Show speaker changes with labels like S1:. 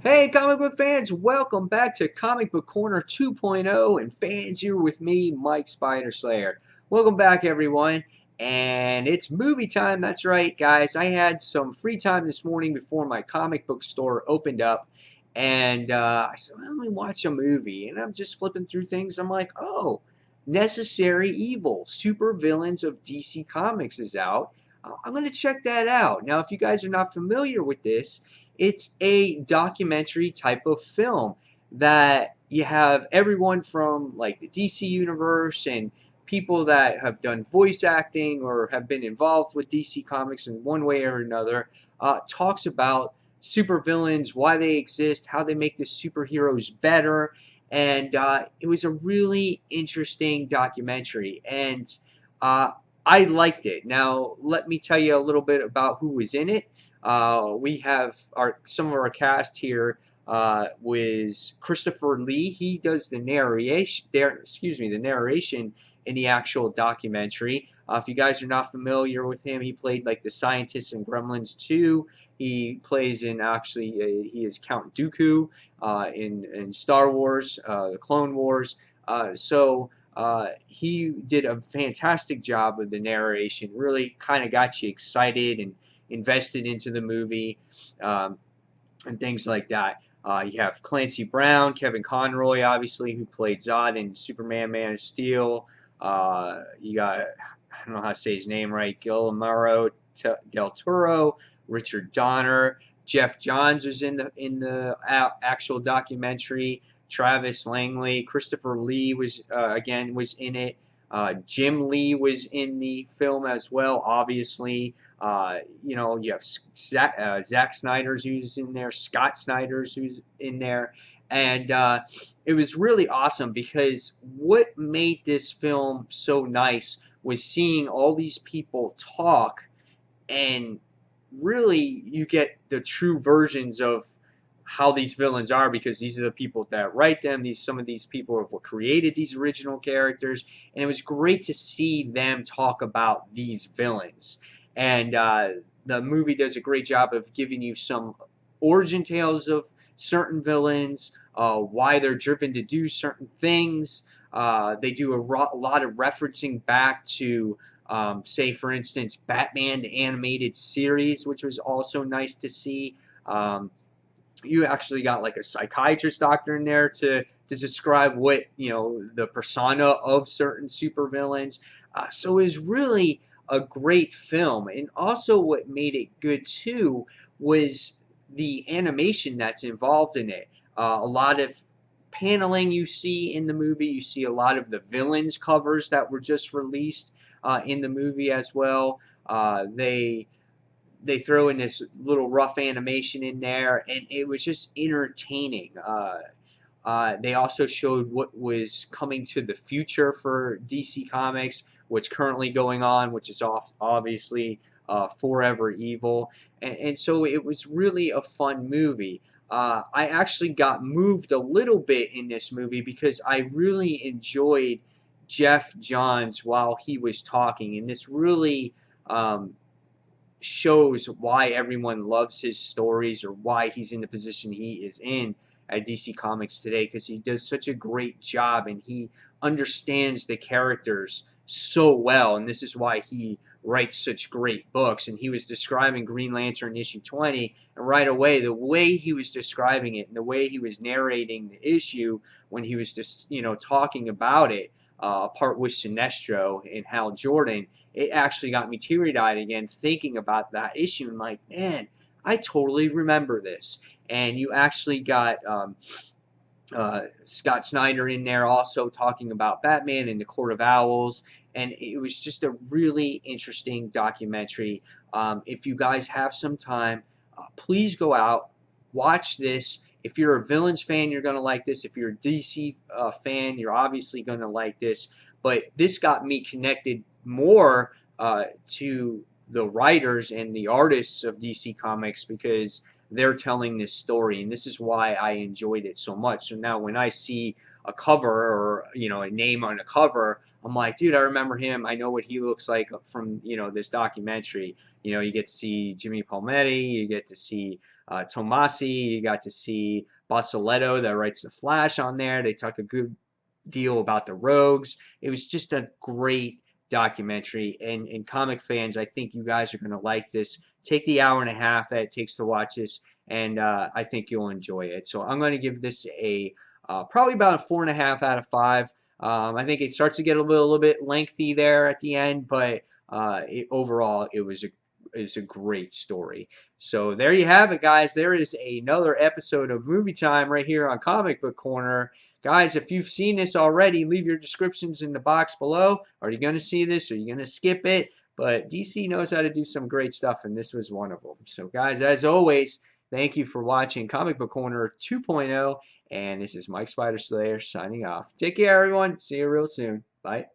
S1: Hey, comic book fans, welcome back to Comic Book Corner 2.0, and fans, here with me, Mike Spider Slayer. Welcome back, everyone, and it's movie time. That's right, guys. I had some free time this morning before my comic book store opened up, and I said, well, let me watch a movie. And I'm just flipping through things. I'm like, oh, Necessary Evil, Super Villains of DC Comics is out. I'm going to check that out. Now, if you guys are not familiar with this, it's a documentary type of film that you have everyone from like the DC universe and people that have done voice acting or have been involved with DC Comics in one way or another, talks about supervillains, why they exist, how they make the superheroes better, and it was a really interesting documentary, and I liked it. Now, let me tell you a little bit about who was in it. We have some of our cast here was Christopher Lee. He does the narration. The narration in the actual documentary. If you guys are not familiar with him, he played like the scientist in Gremlins 2. He plays in he is Count Dooku in Star Wars, the Clone Wars. He did a fantastic job with the narration. Really kind of got you excited and invested into the movie, um, and things like that. You have Clancy Brown, Kevin Conroy, obviously, who played Zod in Superman, Man of Steel. You got, I don't know how to say his name right, Guillermo del Toro, Richard Donner, Jeff Johns was in the actual documentary. Travis Langley, Christopher Lee was in it. Jim Lee was in the film as well, obviously. You have Zack Snyder's who's in there, Scott Snyder's who's in there, and it was really awesome because what made this film so nice was seeing all these people talk, and really you get the true versions of how these villains are, because these are the people that write them. Some of these people are what created these original characters, and it was great to see them talk about these villains. And the movie does a great job of giving you some origin tales of certain villains, why they're driven to do certain things. They do a lot of referencing back to, say, for instance, Batman the animated series, which was also nice to see. You actually got like a psychiatrist doctor in there to describe what the persona of certain supervillains. So it was really a great film, and also what made it good too was the animation that's involved in it. A lot of paneling you see in the movie. You see a lot of the villains covers that were just released in the movie as well. They throw in this little rough animation in there, and it was just entertaining. They also showed what was coming to the future for DC Comics, what's currently going on, which is obviously Forever Evil, and so it was really a fun movie. I actually got moved a little bit in this movie because I really enjoyed Jeff Johns while he was talking, and this really shows why everyone loves his stories, or why he's in the position he is in at DC Comics today, because he does such a great job and he understands the characters so well, and this is why he writes such great books. And he was describing Green Lantern issue 20, and right away the way he was describing it and the way he was narrating the issue when he was just talking about it, apart with Sinestro and Hal Jordan, it actually got me teary-eyed again thinking about that issue, and like, man, I totally remember this. And you actually got Scott Snyder in there also talking about Batman and the Court of Owls, and it was just a really interesting documentary. If you guys have some time, please go out, watch this. If you're a Villains fan, you're going to like this. If you're a DC fan, you're obviously going to like this. But this got me connected more to the writers and the artists of DC Comics, because they're telling this story, and this is why I enjoyed it so much. So now when I see a cover, or a name on a cover I'm like, dude, I remember him. I know what he looks like from, this documentary. You get to see Jimmy Palmiotti, you get to see Tomasi, you got to see Basiletto that writes the Flash on there. They talk a good deal about the Rogues. It was just a great documentary. And comic fans, I think you guys are going to like this. Take the hour and a half that it takes to watch this, and I think you'll enjoy it. So I'm going to give this a probably about a 4.5 out of 5. I think it starts to get a little bit lengthy there at the end, but overall it was a great story. So there you have it, guys. There is another episode of Movie Time right here on Comic Book Corner. Guys, if you've seen this already, leave your descriptions in the box below. Are you going to see this? Are you going to skip it? But DC knows how to do some great stuff, and this was one of them. So, guys, as always, thank you for watching Comic Book Corner 2.0, and this is Mike Spider Slayer signing off. Take care, everyone. See you real soon. Bye.